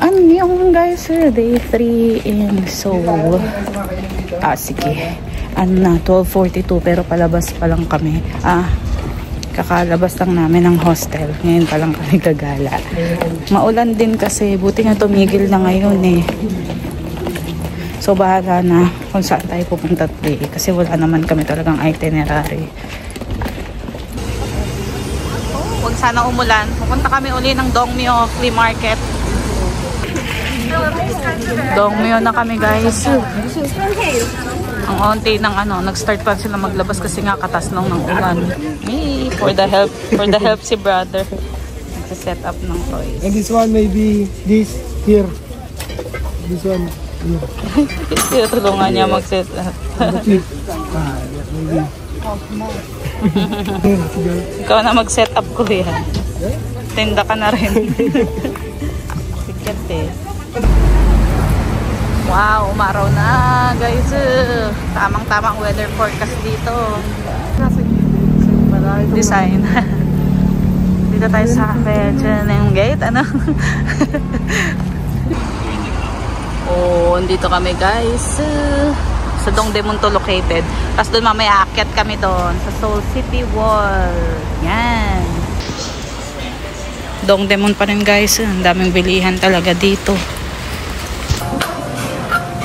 Ano yung guys, day 3 in Seoul. Sige. Ano na, 12:42 pero palabas pa lang kami. Kakalabas lang namin ng hostel. Ngayon pa lang kami gagala. Maulan din kasi, buti nga tumigil na ngayon eh. So bahala na kung saan tayo pupunta today kasi wala naman kami talagang itinerary. Huwag sana umulan. Pupunta kami uli ng Dongmyo Flea Market. Dongmyo na kami guys. Ang onti ng nag-start pa sila maglabas kasi nga katasnong ng ulan. For the help si brother. Nagsiset up ng toys. And this one maybe this here. This one here. Tulungan niya mag-set up. Ikaw na mag-set up ko yan. Tinda ka na rin. Sikat eh. Wow, umaraw na guys. Tamang-tamang weather forecast dito. Design. Dito tayo sa Belgian gate. Dito kami guys. Sa Dongdaemun to located. Tapos doon mamaya aakyat kami doon. Sa Seoul City Wall. Yan. Dongdaemun pa rin guys. Ang daming bilihan talaga dito.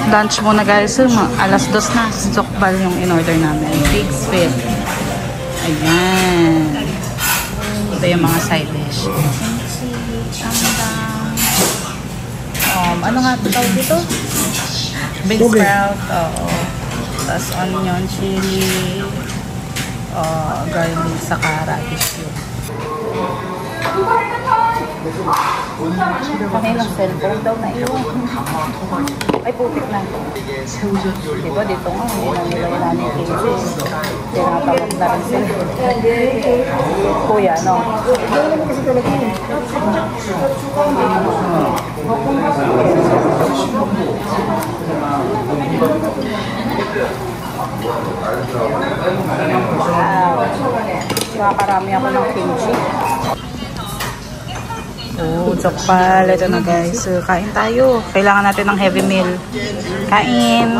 Lunch muna guys. Alas 2 na. Jokbal yung in-order namin. Pig spit. Ayan. Ito yung mga side dish. Ano nga ito tawag dito? Bean sprout. Oo. Tapos onion, chili. Garlic, saka radish yun. Kanilang cellphone daw na iwan. Ay, putik na. Diba, dito nga, hindi na nila wala ni Kinji. Tinatawag na rin sila. Kuya, no? Wow. Nakakarami ako ng Kinji. Jokbal. Ito na guys. Kain tayo. Kailangan natin ng heavy meal. Kain.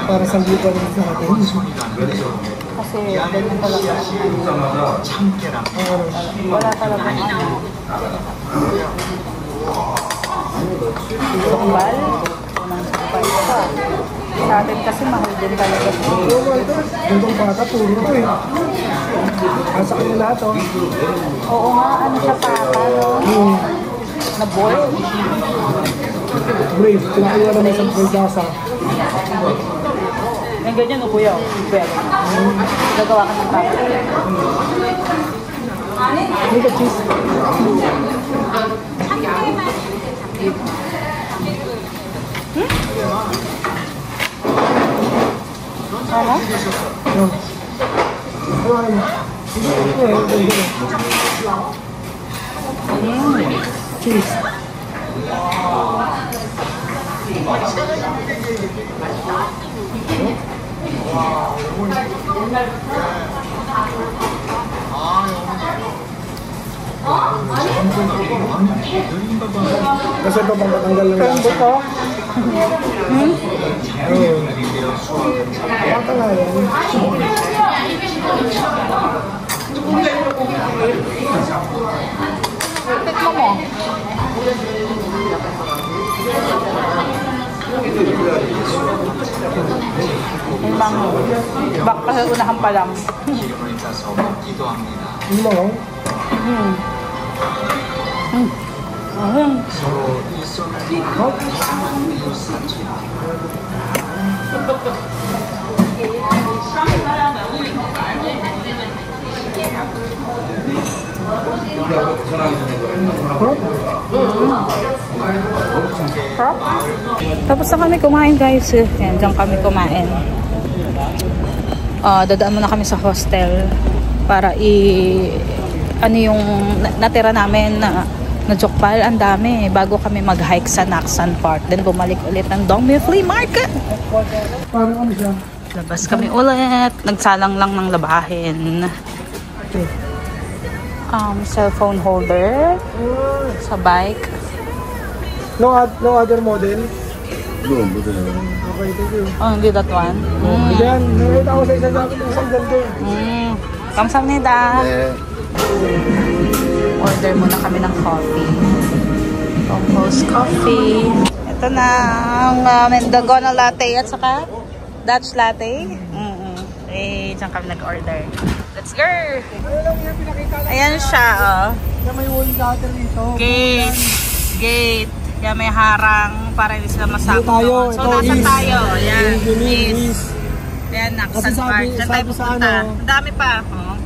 Para sa lipa rin sa atin. Kasi ganyan talaga. Wala talaga Jokbal. Unang jokbal pa. Sa atin kasi mahal din talaga. Gantong bata, puro ito eh. Asa kanya lahat oh. Oo nga, ano siya pata, no? Na-boil. Brave, pinakawa naman sa pagkasa. Yung ganyan o kuya, pwede. Gagawa ka ng pata. Ano ka cheese? Ano? Cheese. Kasi ito pang matanggal ng lasa. Buto? Baka nga yan. Tikmo mo. Bak kasi unahan pa lang. Ano mo? Tapos na kami kumain guys. Yan, dyan kami kumain. Dadaan muna kami sa hostel para ano yung natira namin na Jokbal, ang dami. Bago kami mag-hike sa Naksan Park. Then bumalik ulit ng Dongmyo Flea Market. Parang ano siya? Labas kami ulit. Nagsalang lang ng labahin. Okay. Cellphone holder sa bike. No other model? No, but Okay, thank you. Oh, hindi that one. Ayan, nakita ko sa isang ganito. Kamsahamnida. Order muna kami ng coffee. Compose coffee. Ito na ang Mendagona latte at saka Dutch latte. Eh, dyan kami nag-order. Let's go! Ayan siya, oh. Na may wall gutter dito. Gate. Yan, may harang para hindi sila masakot. Tayo, So, nasa tayo. Ayan, East. Ayan, Naksan Kasi Park. Diyan tayo sabi sa pupunta. ano, Ang dami pa. Oh.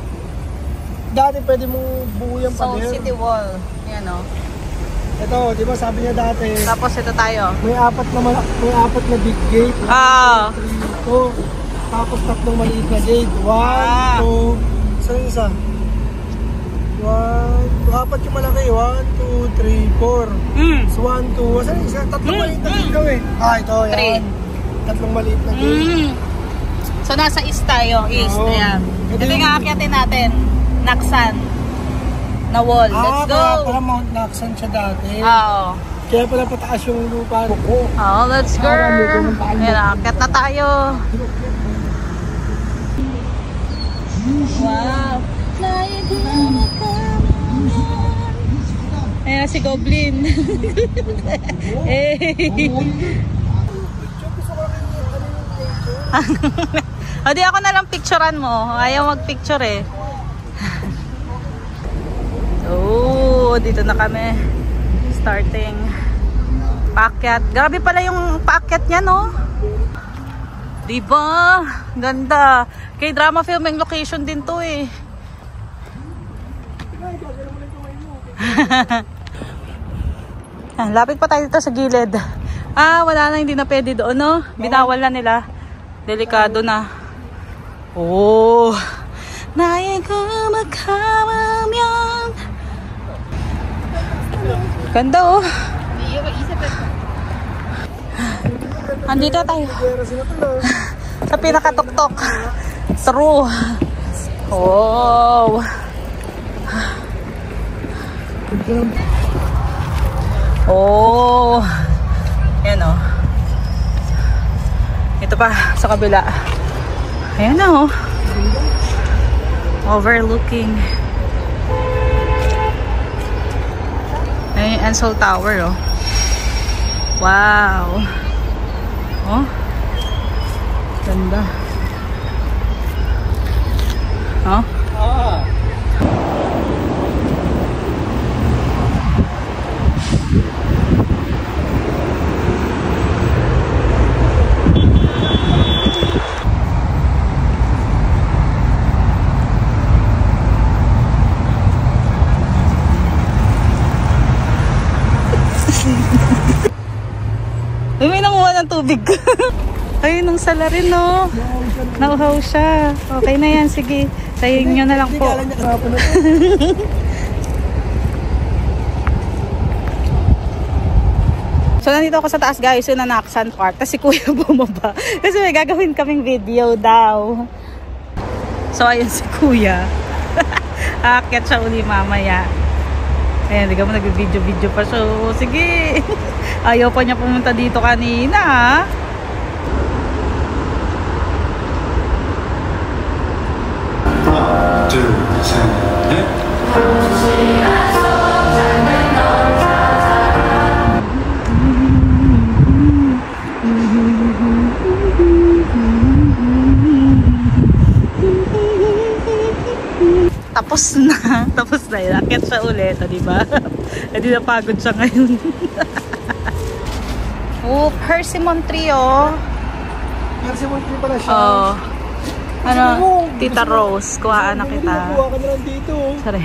Dati pwede mong buo yung So, pader. City Wall. Ayan, oh. Ito, di ba sabi niya dati, Tapos ito tayo. may apat na big gate. Ah. 1, 2, 3, 4. Tapos tatlong maliit na gate. 1, 2, saan yung isa? 4, yung malaki. 1, 2, 3, 4. So 1, 2, saan yung isa? Tatlong maliit na gate daw eh. Ito, yan. 3. Tatlong maliit na gate. So, nasa east tayo. East, Oo. ayan. Ito yung aakyatin natin. Naksan. Na wall. Let's go! Kaya pala Mount Naksan siya dati. Oo. Kaya pala pataas yung lupa. Oh, let's go! Ayan, aakyat na tayo. Wow! Ayan si Goblin. Hey! O, di ako na lang picturean mo. Ayaw mag-picture eh. Oh, dito na kami. Starting. Paakyat. Grabe pala yung paakyat niya, no? Diba? Ganda. Kay drama filming location din to eh. Lapit pa tayo dito sa gilid. Wala na, hindi na pwede doon, no? Binawal na nila. Delikado na. Oh. Ganda, oh. Andito tayo. Sa pinakatuktok. True. Oh. Oh. Yan, oh. Ito pa sa kabila. Ayan na, oh. Overlooking. Ayan yung Ansel Tower, oh. Wow. Oh. Ganda. Oh. May nanguha ng tubig. Ayun, nung sala rin, no? Nauhaw siya. Okay na yan, sige. Sayo nyo na lang po. So, nandito ako sa taas, guys. Yung Naksan Park. Tapos si Kuya bumaba. Kasi may gagawin kaming video daw. So, ayun si Kuya. Aakyat siya uli mamaya. Ayan, hindi ka mo nag-video-video pa. So, sige. Ayaw pa niya pumunta dito kanina, ha? Tapos na. Tapos na. Inakyat siya ulit, di ba? Hindi napagod siya ngayon. Oh, persimmon tree, oh. Persimmon tree pala siya. Oh. Ano? Tita Rose. Kuhaan na kita. Kuha ka na lang dito. Sorry.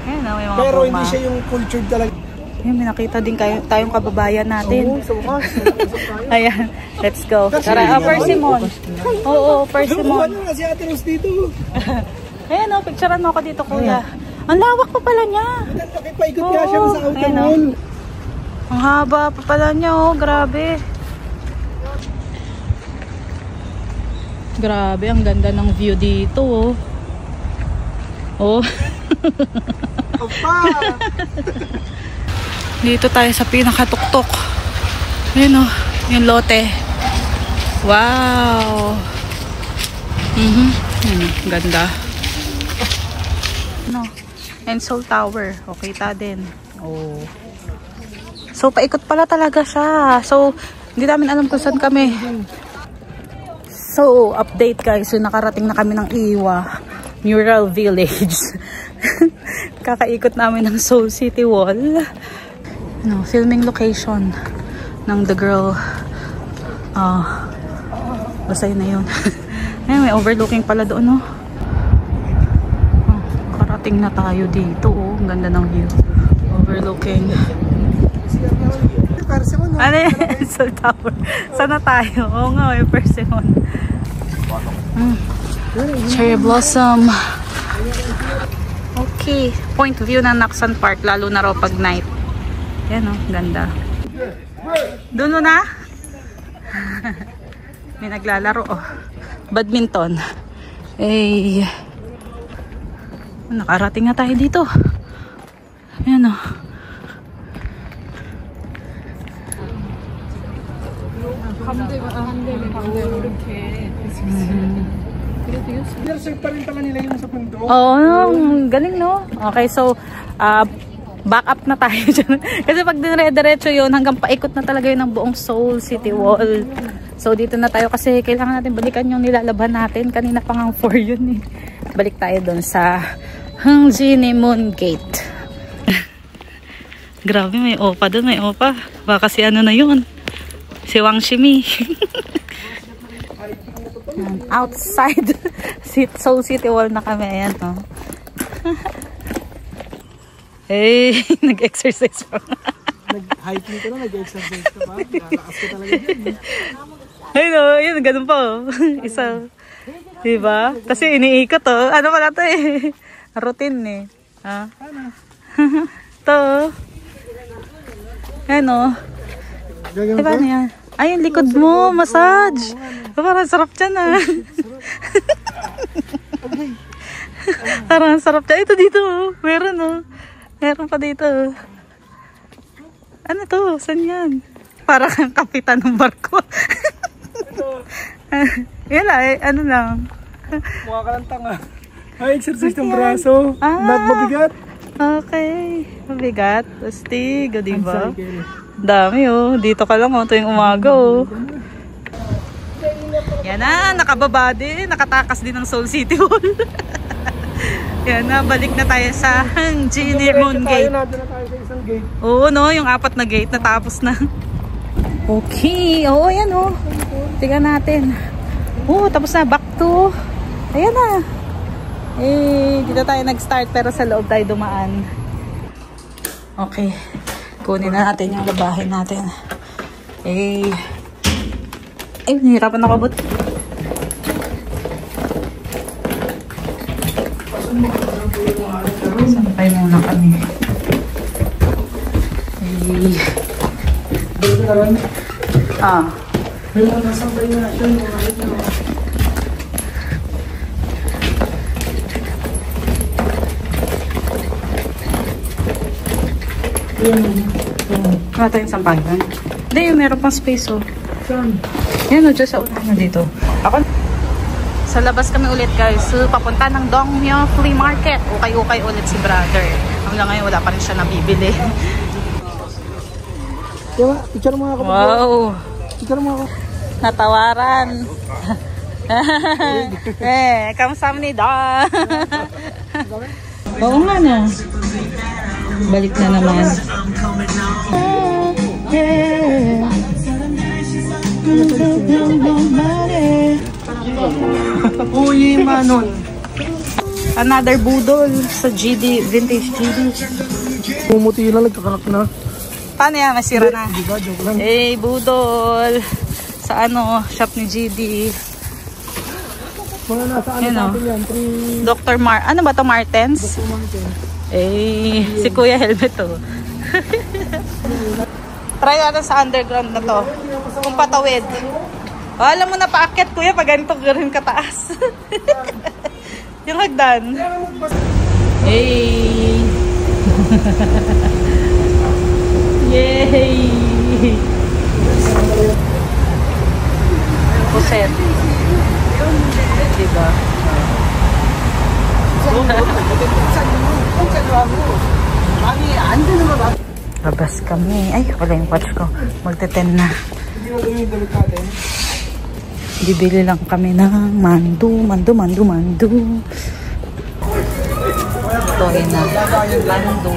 Ayan, may mga pero buma. hindi siya yung cultured talaga. Ayan, may nakita din tayong kababayan natin. Oo, sa bukas. Ayan, let's go. Tara, persimmon. Oo, persimmon. Ano nga si Ate Rose dito? Ayan, oh, picturean mo ako dito, kuya. Ang lawak pa pala niya. Paikot nga siya sa outer ayan, wall. Ang haba pa pala niya, oh. Grabe. Grabe, ang ganda ng view dito, oh. Oh. Opa! Dito tayo sa pinakatuktok. Ayan, oh. Yung lote. Wow. Ganda. No. And Seoul Tower. Okay, kita din. Oh. So, paikot pala talaga siya. So, hindi namin alam kung saan kami. So, update guys. So, nakarating na kami ng Iwa Mural Village. Kakaikot namin ng Seoul City Wall. No, filming location ng The Girl. Basta yun na yun. Ayan, may overlooking pala doon, no? Karating na tayo dito, oh. Ang ganda ng view. Overlooking. Ano yan? Seoul Tower. Sana tayo? Oo nga, may Persimmon. Cherry blossom. Okay. Point view ng Naksan Park, lalo na raw pag night. Yan, oh. Ganda. Doon na? May naglalaro, oh. Badminton. Eh, nakarating na tayo dito. Ayan, oh. Pa rin pala nila yung sa pundo. Oo, galing, no? Okay, so, back up na tayo dyan. Kasi pag dire-diretso yun, hanggang paikot na talaga yun ng buong Seoul City Wall. So, dito na tayo kasi kailangan natin balikan yung nilalaban natin. Kanina pa nga 4 yun, eh. Balik tayo dun sa Hungjinemun Gate. Grabe, may opa dun, may opa. Baka si ano na yun. Si Wang Shimi. Outside Seoul City Wall na kami. Ayan, no? Hey, nag-exercise pa. Nag-hiking ka na, nag-exercise ka pa. Nalakas ka talaga dyan. Ayun, oh, yun, ganun pa, oh. Isa. Diba? Kasi iniikot, oh. Ano pala ito, eh? Routine, eh. Ha? Ito, oh. Ayan, oh. Diba, ano yan? Ay, yung likod mo, massage. Parang sarap dyan, ah. Parang sarap dyan. Ito dito, oh. Meron, oh. Meron pa dito. Ano to? Saan yan? Para kang kapitan ng barko. Yan lang, eh. Ano lang. Mukha ka ng tanga. Ay, exercise ng braso. Not mabigat. Okay. Mabigat. Astig, o diba? Dami, oh. Dito ka lang, oh. Tuwing umaga, oh. Yan na, nakababa din. Nakatakas din ng Seoul City Hall. Yan na, balik na tayo sa Hungjinemun Gate. Oo, no, yung 4 na gate natapos na. Okay, oo, yan, oh. Tingnan natin. Oo, tapos na, back to. Ayan na. Eh, dito tayo nag-start pero sa loob tayo dumaan. Okay, kunin na natin yung labahin natin. Eh, ay, nahirapan ako, but sampay muna kami. Hey. May mga nasampay na siya. Kaya tayong sampayan. Hindi, yung meron pang space, oh. Saan? Yan, oh, dyan sa unahan na dito. Ako, sa labas kami ulit, guys. So, papunta ng Dongmyo Flea Market. Ukay-ukay ulit si brother. Hanggang ngayon, wala pa rin siya nabibili. Diba? Picture mo ako. Wow! Picture mo ako. Natawaran. Eh, kamsamnida. Oo nga na. Balik na naman. Uy, manon. Another budol sa GD, vintage GD. Pumuti lang, nagkakanak na. Paano yan? Masira na. Diba, joke lang. Hey, budol. Sa ano, shop ni GD. Mga nasa ano natin yan? Dr. Ano ba to, Martens? Dr. Martens. Eh, si Kuya helmet to. Try natin sa underground na to. Kung patawid. Oh, alam mo na paakyat kuya pag ganito rin kataas. Yung hagdan. Hey! Yay! Puset. Diba? Labas kami. Ay, wala yung watch ko. Magte-10 na. Bibili lang kami ng mandu. Ito na. Mandu.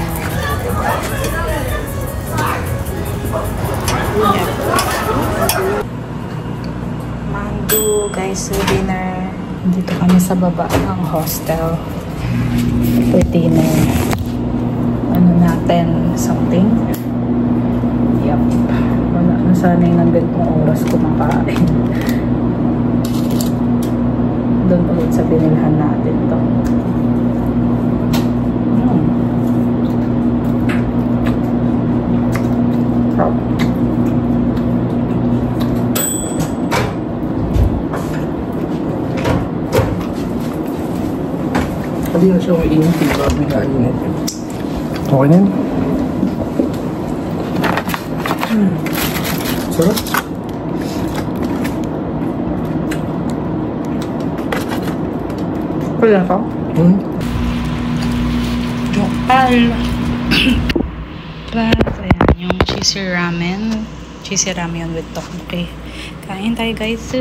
Mandu, guys, dinner. Dito kami sa baba ng hostel. For dinner. Ano natin? Something? Yup. Wala na sana yung ganitong oras kumakain. Doon ulit sa binilhan natin to. Hindi na siya mainit. Bigaan yun. Okay na yun. Sarap. Wala ka? Jokal. Plus, ayan, yung cheesy ramen. Cheesy ramen with tteokbokki. Kain tayo guys.